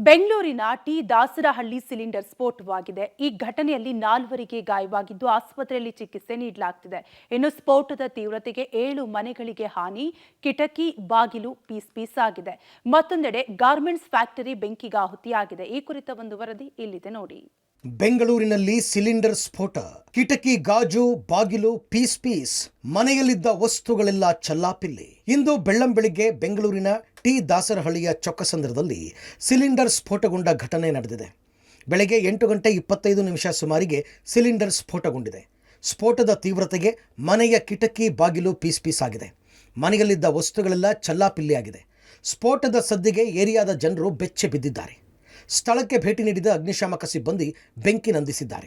ಬೆಂಗಳೂರಿನ T Dasarahalli cylinder ಸ್ಫೋಟವಾಗಿದೆ. ಈ ಘಟನೆಯಲ್ಲಿ 4ವರಿಗೆ ಗಾಯವಾಗಿದ್ದು ಆಸ್ಪತ್ರೆಯಲ್ಲಿ ಚಿಕಿತ್ಸೆ ನೀಡಲಾಗುತ್ತಿದೆ. ಇನ್ನು ಸ್ಫೋಟದ ತೀವ್ರತೆಗೆ 7 ಮನೆಗಳಿಗೆ ಹಾನಿ, ಕಿಟಕಿ ಬಾಗಿಲು ಪೀಸ್ ಆಗಿದೆ. ಮತ್ತೊಂದೆಡೆ ಗಾರ್ಮೆಂಟ್ಸ್ ಫ್ಯಾಕ್ಟರಿ ಬೆಂಕಿಗಾಹುತಿಯಾಗಿದೆ. ಈ ಕುರಿತ ಒಂದು ವರದಿ ಇಲ್ಲಿದೆ ನೋಡಿ. ಬೆಂಗಳೂರಿನಲ್ಲಿ ಸಿಲಿಂಡರ್ ಸ್ಫೋಟ, ಕಿಟಕಿ ಗಾಜು ಬಾಗಿಲು ಪೀಸ್, ಮನೆಯಲ್ಲಿದ್ದ ವಸ್ತುಗಳೆಲ್ಲ ಚಲ್ಲಾಪಿಲ್ಲಿ. ಇಂದು ಬೆಳ್ಳಂಬೆಳಿಗ್ಗೆ ಬೆಂಗಳೂರಿನ ಟಿ ದಾಸರಹಳ್ಳಿಯ ಚೊಕ್ಕಸಂದ್ರದಲ್ಲಿ ಸಿಲಿಂಡರ್ ಸ್ಫೋಟಗೊಂಡ ಘಟನೆ ನಡೆದಿದೆ. ಬೆಳಗ್ಗೆ 8:25 ಸುಮಾರಿಗೆ ಸಿಲಿಂಡರ್ ಸ್ಫೋಟಗೊಂಡಿದೆ. ಸ್ಫೋಟದ ತೀವ್ರತೆಗೆ ಮನೆಯ ಕಿಟಕಿ ಬಾಗಿಲು ಪೀಸ್ ಆಗಿದೆ. ಮನೆಯಲ್ಲಿದ್ದ ವಸ್ತುಗಳೆಲ್ಲ ಚಲ್ಲಾಪಿಲ್ಲಿಯಾಗಿದೆ. ಸ್ಫೋಟದ ಸದ್ದಿಗೆ ಏರಿಯಾದ ಜನರು ಬೆಚ್ಚಿ ಬಿದ್ದಿದ್ದಾರೆ. ಸ್ಥಳಕ್ಕೆ ಭೇಟಿ ನೀಡಿದ ಅಗ್ನಿಶಾಮಕ ಸಿಬ್ಬಂದಿ ಬೆಂಕಿ ನಂದಿಸಿದ್ದಾರೆ.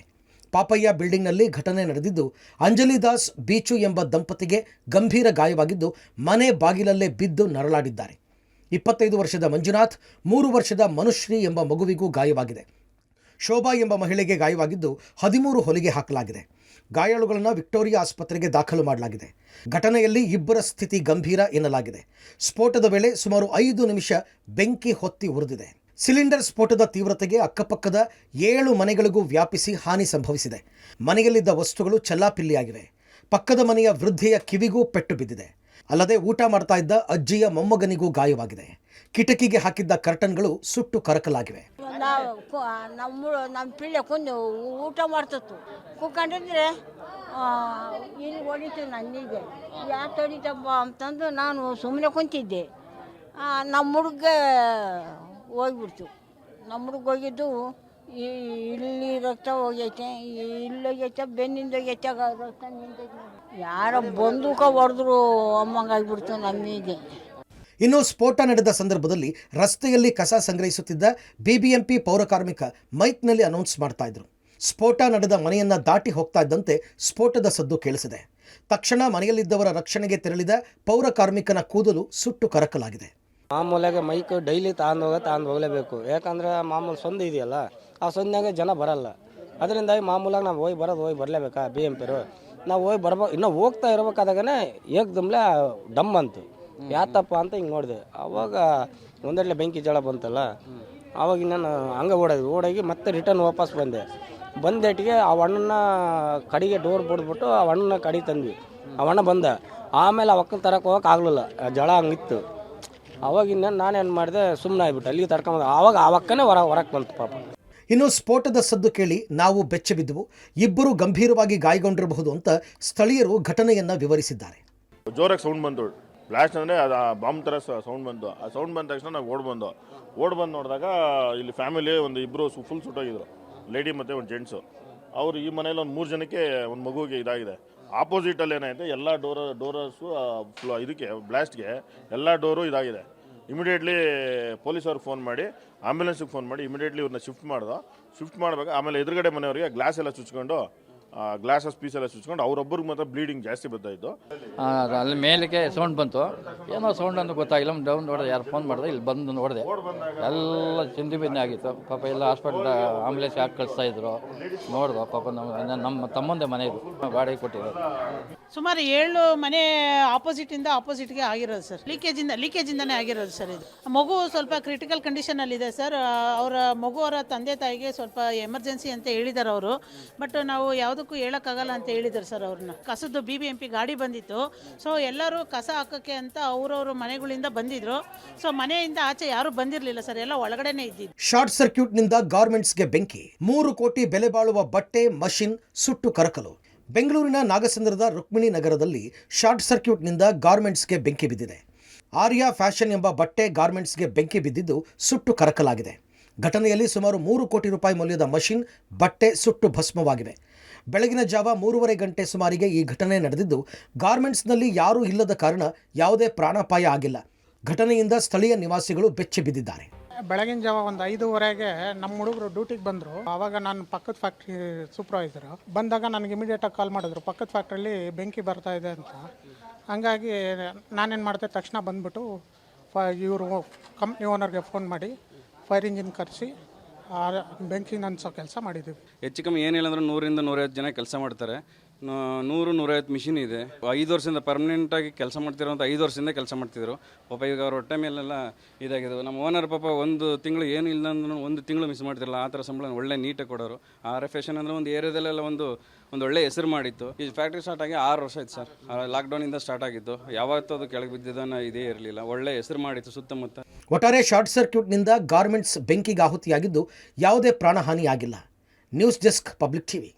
ಪಾಪಯ್ಯ ಬಿಲ್ಡಿಂಗ್ನಲ್ಲಿ ಘಟನೆ ನಡೆದಿದ್ದು, ಅಂಜಲಿ ದಾಸ್ ಬೀಚು ಎಂಬ ದಂಪತಿಗೆ ಗಂಭೀರ ಗಾಯವಾಗಿದ್ದು ಮನೆ ಬಾಗಿಲಲ್ಲೇ ಬಿದ್ದು ನರಳಾಡಿದ್ದಾರೆ. 25 ವರ್ಷದ ಮಂಜುನಾಥ್, 3 ವರ್ಷದ ಮನುಶ್ರೀ ಎಂಬ ಮಗುವಿಗೂ ಗಾಯವಾಗಿದೆ. ಶೋಭಾ ಎಂಬ ಮಹಿಳೆಗೆ ಗಾಯವಾಗಿದ್ದು 13 ಹೊಲಿಗೆ ಹಾಕಲಾಗಿದೆ. ಗಾಯಾಳುಗಳನ್ನು ವಿಕ್ಟೋರಿಯಾ ಆಸ್ಪತ್ರೆಗೆ ದಾಖಲು ಮಾಡಲಾಗಿದೆ. ಘಟನೆಯಲ್ಲಿ ಇಬ್ಬರ ಸ್ಥಿತಿ ಗಂಭೀರ ಎನ್ನಲಾಗಿದೆ. ಸ್ಫೋಟದ ವೇಳೆ ಸುಮಾರು 5 ನಿಮಿಷ ಬೆಂಕಿ ಹೊತ್ತಿ ಉರಿದಿದೆ. ಸಿಲಿಂಡರ್ ಸ್ಫೋಟದ ತೀವ್ರತೆಗೆ ಅಕ್ಕಪಕ್ಕದ 7 ಮನೆಗಳಿಗೂ ವ್ಯಾಪಿಸಿ ಹಾನಿ ಸಂಭವಿಸಿದೆ. ಮನೆಯಲ್ಲಿದ್ದ ವಸ್ತುಗಳು ಚಲ್ಲಾಪಿಲ್ಲಿಯಾಗಿವೆ. ಪಕ್ಕದ ಮನೆಯ ವೃದ್ಧೆಯ ಕಿವಿಗೂ ಪೆಟ್ಟು ಬಿದ್ದಿದೆ. ಅಲ್ಲದೆ ಊಟ ಮಾಡ್ತಾ ಇದ್ದ ಅಜ್ಜಿಯ ಮೊಮ್ಮಗನಿಗೂ ಗಾಯವಾಗಿದೆ. ಕಿಟಕಿಗೆ ಹಾಕಿದ್ದ ಕರ್ಟನ್ಗಳು ಸುಟ್ಟು ಕರಕಲಾಗಿವೆ. ನಮ್ಮ ಪಿಳ್ಳೆ ಕುಂದು ಊಟ ಮಾಡ್ತಿತ್ತು, ಕುತ್ಕೊಂಡಿದ್ರೆ ಇಲ್ಲಿ ಹೊಡಿತು. ನನಗೆ ಯಾಕೆ ಹೊಡಿತಪ್ಪ ಅಂತಂದು ನಾನು ಸುಮ್ಮನೆ ಕುಂತಿದ್ದೆ. ನಮ್ಮ ಹುಡುಗ ಹೋಗ್ಬಿಡ್ತು. ನಮ್ಮ ಹುಡುಗ ಹೋಗಿದ್ದು ಇಲ್ಲಿ ರಕ್ತ ಹೋಗೈತೆ, ಇಲ್ಲೋಗೈತೆ, ಬೆನ್ನಿಂದ ಹೋಗೈತೆ, ರಕ್ತ ನಿಂತೈತೆ. ಯಾರ ಬಂದೂಕ ಹೊಡೆದ್ರು ಅಮ್ಮಂಗಾಗ್ಬಿಡ್ತು ನಮಗೆ. ಇನ್ನು ಸ್ಫೋಟ ನಡೆದ ಸಂದರ್ಭದಲ್ಲಿ ರಸ್ತೆಯಲ್ಲಿ ಕಸ ಸಂಗ್ರಹಿಸುತ್ತಿದ್ದ ಬಿಬಿಎಂಪಿ ಪೌರ ಕಾರ್ಮಿಕ ಮೈಕ್ನಲ್ಲಿ ಅನೌನ್ಸ್ ಮಾಡ್ತಾ ಇದ್ರು. ಸ್ಫೋಟ ನಡೆದ ಮನೆಯನ್ನ ದಾಟಿ ಹೋಗ್ತಾ ಇದ್ದಂತೆ ಸ್ಫೋಟದ ಸದ್ದು ಕೇಳಿಸಿದೆ. ತಕ್ಷಣ ಮನೆಯಲ್ಲಿದ್ದವರ ರಕ್ಷಣೆಗೆ ತೆರಳಿದ ಪೌರ ಕಾರ್ಮಿಕನ ಕೂದಲು ಸುಟ್ಟು ಕರಕಲಾಗಿದೆ. ಮಾಮೂಲಾಗೆ ಮೈಕ್ ಡೈಲಿ ತಗೊಂಡು ಹೋಗಲೇಬೇಕು. ಯಾಕಂದ್ರೆ ಮಾಮೂಲು ಸೊಂದು ಇದೆಯಲ್ಲ, ಆ ಸೊಂದಾಗ ಜನ ಬರಲ್ಲ. ಅದರಿಂದಾಗಿ ಮಾಮೂಲಾಗಿ ನಾವು ಹೋಗಿ ಬರಲೇಬೇಕಾ BMP ನಾವು ಹೋಗಿ ಬರ್ಬೇಕು. ಇನ್ನೂ ಹೋಗ್ತಾ ಇರಬೇಕಾದಾಗನೇ ಏಕ್ದಮ್ಲೆ ಡಮ್ ಅಂತು. ಯಾತಪ್ಪ ಅಂತ ಹಿಂಗೆ ನೋಡಿದೆ. ಅವಾಗ ಒಂದೆಡ್ಲೆ ಬೆಂಕಿ ಜಳ ಬಂತಲ್ಲ, ಅವಾಗ ನಾನು ಹಂಗೆ ಓಡೋಗಿ ಮತ್ತೆ ರಿಟರ್ನ್ ವಾಪಸ್ ಬಂದೇಟಿಗೆ ಆ ಅಣ್ಣನ ಕಡೆಗೆ ಡೋರ್ ಬಿಡ್ಬಿಟ್ಟು ಆ ಅಣ್ಣನ ಕಡೆ ತಂದ್ವಿ. ಆ ಅಣ್ಣ ಬಂದ. ಆಮೇಲೆ ಅವಕ್ಕನ ತರಕ್ಕೆ ಹೋಗಕ್ಕೆ ಆಗಲಿಲ್ಲ, ಜಳ ಹಂಗಿತ್ತು. ಅವಾಗ ನಾನೇನು ಮಾಡಿದೆ, ಸುಮ್ಮನೆ ಆಗ್ಬಿಟ್ಟು ಅಲ್ಲಿಗೆ ತಡ್ಕೊಂಬಂದು ಆವಾಗ ಅವಕ್ಕನೇ ಹೊರಕ್ಕೆ ಬಂತು ಪಾಪ. ಇನ್ನು ಸ್ಫೋಟದ ಸದ್ದು ಕೇಳಿ ನಾವು ಬೆಚ್ಚ ಬಿದ್ದವು. ಇಬ್ಬರು ಗಂಭೀರವಾಗಿ ಗಾಯಗೊಂಡಿರಬಹುದು ಅಂತ ಸ್ಥಳೀಯರು ಘಟನೆಯನ್ನ ವಿವರಿಸಿದ್ದಾರೆ. ಜೋರಾಗಿ ಸೌಂಡ್ ಬಂತು, ಬ್ಲಾಸ್ಟ್ ಅಂದರೆ ಅದು ಬಾಂಬ್ ಥರ ಸೌಂಡ್ ಬಂತು. ಆ ಸೌಂಡ್ ಬಂದ ತಕ್ಷಣ ನಾವು ಓಡ್ ಬಂದು ನೋಡಿದಾಗ ಇಲ್ಲಿ ಫ್ಯಾಮಿಲಿ ಇಬ್ಬರು ಫುಲ್ ಸುಟ್ಟೋಗಿದ್ರು, ಲೇಡಿ ಮತ್ತು ಒಂದು ಜೆಂಟ್ಸು. ಅವರು ಈ ಮನೇಲಿ 3 ಜನಕ್ಕೆ ಒಂದು ಮಗುವಿಗೆ ಇದಾಗಿದೆ. ಆಪೋಸಿಟಲ್ಲಿ ಏನಾಯಿತು, ಎಲ್ಲ ಡೋರರ್ಸು ಇದಕ್ಕೆ ಬ್ಲಾಸ್ಟ್ಗೆ ಎಲ್ಲ ಡೋರು ಇದಾಗಿದೆ. ಇಮಿಡಿಯೇಟ್ಲಿ ಪೊಲೀಸವ್ರಿಗೆ ಫೋನ್ ಮಾಡಿ, ಆಂಬ್ಯುಲೆನ್ಸಿಗೆ ಫೋನ್ ಮಾಡಿ ಇಮಿಡಿಯೇಟ್ಲಿ ಇವ್ರನ್ನ ಶಿಫ್ಟ್ ಮಾಡಬೇಕು. ಆಮೇಲೆ ಎದುರುಗಡೆ ಮನೆಯವರಿಗೆ ಗ್ಲಾಸ್ ಎಲ್ಲ ಚುಚ್ಕೊಂಡು, ಗ್ಲಾಸಸ್ ಪೀಸ್ ಎಲ್ಲ ಚುಚ್ಕೊಂಡು ಅವ್ರೊಬ್ಬರಿಗೆ ಮಾತ್ರ ಬ್ಲೀಡಿಂಗ್ ಜಾಸ್ತಿ ಬರ್ತಾಯಿತ್ತು. ಅಲ್ಲಿ ಮೇಲಕ್ಕೆ ಸೌಂಡ್ ಬಂತು, ಏನೋ ಸೌಂಡ್ ಅಂತ ಗೊತ್ತಾಗಿಲ್ಲ. ಡೌನ್ ನೋಡಿದೆ, ಯಾರು ಫೋನ್ ಮಾಡಿದೆ, ಇಲ್ಲಿ ಬಂದು ನೋಡಿದೆ ಎಲ್ಲ ಚಿಂದಿ ಬಿನ್ನೆ ಆಗಿತ್ತು. ಪಾಪ ಎಲ್ಲ ಹಾಸ್ಪಿಟಲ್ ಆಂಬುಲೆನ್ಸ್ ಹಾಕಿ ಕಳಿಸ್ತಾ ಇದ್ರು. ನೋಡ್ದು ಪಾಪ ನಮ್ಮ ತಮ್ಮಂದೇ ಮನೆ ಇದು, ಬಾಡಿಗೆ ಕೊಟ್ಟಿದ್ರು. ಸುಮಾರು 7 ಮನೆ ಆಪೋಸಿಟ್ಗೆ ಆಗಿರೋದು ಸರ್. ಲೀಕೇಜಿಂದನೇ ಆಗಿರೋದು ಸರ್. ಇದು ಮಗು ಸ್ವಲ್ಪ ಕ್ರಿಟಿಕಲ್ ಕಂಡೀಷನಲ್ಲಿದೆ ಸರ್. ಅವರ ತಂದೆ ತಾಯಿಗೆ ಸ್ವಲ್ಪ ಎಮರ್ಜೆನ್ಸಿ ಅಂತ ಹೇಳಿದ್ದಾರೆ ಅವರು. ಬಟ್ ನಾವು ಯಾವುದಕ್ಕೂ ಹೇಳೋಕ್ಕಾಗಲ್ಲ ಅಂತ ಹೇಳಿದ್ದಾರೆ ಸರ್. ಅವ್ರನ್ನ ಕಸದ್ದು BBMP ಗಾಡಿ ಬಂದಿತ್ತು. ಸೊ ಎಲ್ಲರೂ ಕಸ ಹಾಕೋಕ್ಕೆ ಅಂತ ಅವ್ರವ್ರ ಮನೆಗಳಿಂದ ಬಂದಿದ್ರು. ಸೊ ಮನೆಯಿಂದ ಆಚೆ ಯಾರೂ ಬಂದಿರಲಿಲ್ಲ ಸರ್, ಎಲ್ಲ ಒಳಗಡೆನೇ ಇದ್ದಿದ್ದು. ಶಾರ್ಟ್ ಸರ್ಕ್ಯೂಟ್ನಿಂದ ಗಾರ್ಮೆಂಟ್ಸ್ಗೆ ಬೆಂಕಿ, 3 ಕೋಟಿ ಬೆಲೆ ಬಾಳುವ ಬಟ್ಟೆ ಮಷಿನ್ ಸುಟ್ಟು ಕರಕಲು. ಬೆಂಗಳೂರಿನ ನಾಗಸಂದ್ರದ ರುಕ್ಮಿಣಿ ನಗರದಲ್ಲಿ ಶಾರ್ಟ್ ಸರ್ಕ್ಯೂಟ್ನಿಂದ ಗಾರ್ಮೆಂಟ್ಸ್ಗೆ ಬೆಂಕಿ ಬಿದ್ದಿದೆ. ಆರ್ಯ ಫ್ಯಾಷನ್ ಎಂಬ ಬಟ್ಟೆ ಗಾರ್ಮೆಂಟ್ಸ್ಗೆ ಬೆಂಕಿ ಬಿದ್ದಿದ್ದು ಸುಟ್ಟು ಕರಕಲಾಗಿದೆ. ಘಟನೆಯಲ್ಲಿ ಸುಮಾರು 3 ಕೋಟಿ ರೂಪಾಯಿ ಮೌಲ್ಯದ ಮಷಿನ್, ಬಟ್ಟೆ ಸುಟ್ಟು ಭಸ್ಮವಾಗಿವೆ. ಬೆಳಗಿನ ಜಾವ 3:30 ಗಂಟೆ ಸುಮಾರಿಗೆ ಈ ಘಟನೆ ನಡೆದಿದ್ದು, ಗಾರ್ಮೆಂಟ್ಸ್ನಲ್ಲಿ ಯಾರೂ ಇಲ್ಲದ ಕಾರಣ ಯಾವುದೇ ಪ್ರಾಣಾಪಾಯ ಆಗಿಲ್ಲ. ಘಟನೆಯಿಂದ ಸ್ಥಳೀಯ ನಿವಾಸಿಗಳು ಬೆಚ್ಚಿ ಬಿದ್ದಿದ್ದಾರೆ. ಬೆಳಗಿನ ಜಾವ ಒಂದು 5:30ಗೆ ನಮ್ಮ ಹುಡುಗರು ಡ್ಯೂಟಿಗೆ ಬಂದರು. ಆವಾಗ ನಾನು ಪಕ್ಕದ ಫ್ಯಾಕ್ಟ್ರಿ ಸೂಪರ್ವೈಸರ್ ಬಂದಾಗ ನನಗೆ ಇಮಿಡಿಯೇಟಾಗಿ ಕಾಲ್ ಮಾಡಿದ್ರು, ಪಕ್ಕದ ಫ್ಯಾಕ್ಟ್ರಿಯಲ್ಲಿ ಬೆಂಕಿ ಬರ್ತಾ ಇದೆ ಅಂತ. ಹಂಗಾಗಿ ನಾನೇನು ಮಾಡಿದೆ, ತಕ್ಷಣ ಬಂದುಬಿಟ್ಟು ಇವರು ಕಂಪ್ನಿ ಓನರ್ಗೆ ಫೋನ್ ಮಾಡಿ ಫೈರ್ ಇಂಜಿನ್ ಕರೆಸಿ ಬೆಂಕಿ ನಂದಿಸೋ ಕೆಲಸ ಮಾಡಿದ್ದೀವಿ. ಹೆಚ್ಚು ಕಮ್ಮಿ ಏನಿಲ್ಲ ಅಂದ್ರೆ 100ರಿಂದ 150 ಜನ ಕೆಲಸ ಮಾಡ್ತಾರೆ. 100-150 ಮಿಷಿನ್ ಇದೆ. 5 ವರ್ಷದಿಂದ ಪರ್ಮನೆಂಟಾಗಿ ಕೆಲಸ ಮಾಡ್ತಿರೋಂಥ 5 ವರ್ಷದಿಂದ ಕೆಲಸ ಮಾಡ್ತಿದ್ರು. ಪಾಪ ಈಗ ಅವ್ರ ಹೊಟ್ಟೆ ಮೇಲೆಲ್ಲ ಇದಾಗಿದೆ. ನಮ್ಮ ಓನರ್ ಪಾಪ ಒಂದು ತಿಂಗಳು ಏನು ಇಲ್ಲ ಅಂದ್ರೂ ಒಂದು ತಿಂಗಳು ಮಿಸ್ ಮಾಡ್ತಿರಲ್ಲ, ಆ ಥರ ಸಂಬಳ ಒಳ್ಳೆ ನೀಟಾಗಿ ಕೊಡೋರು. ಆರ್ ಎಫ್ ಫ್ಯಾಷನ್ ಅಂದರೆ ಒಂದು ಏರಿಯಾದಲ್ಲೆಲ್ಲ ಒಂದು ಒಳ್ಳೆ ಹೆಸರು ಮಾಡಿತ್ತು. ಈ ಫ್ಯಾಕ್ಟ್ರಿ ಸ್ಟಾರ್ಟ್ ಆಗಿ 6 ವರ್ಷ ಆಯ್ತು ಸರ್. ಲಾಕ್ಡೌನಿಂದ ಸ್ಟಾರ್ಟ್ ಆಗಿತ್ತು. ಯಾವತ್ತೂ ಅದು ಕೆಳಗೆ ಬಿದ್ದಿದ್ದನ್ನು ಇದೇ ಇರಲಿಲ್ಲ. ಒಳ್ಳೆ ಹೆಸರು ಮಾಡಿತ್ತು ಸುತ್ತಮುತ್ತ. ಒಟ್ಟಾರೆ ಶಾರ್ಟ್ ಸರ್ಕ್ಯೂಟ್ನಿಂದ ಗಾರ್ಮೆಂಟ್ಸ್ ಬೆಂಕಿಗೆ ಆಹುತಿಯಾಗಿದ್ದು ಯಾವುದೇ ಪ್ರಾಣಹಾನಿಯಾಗಿಲ್ಲ. News desk, public TV.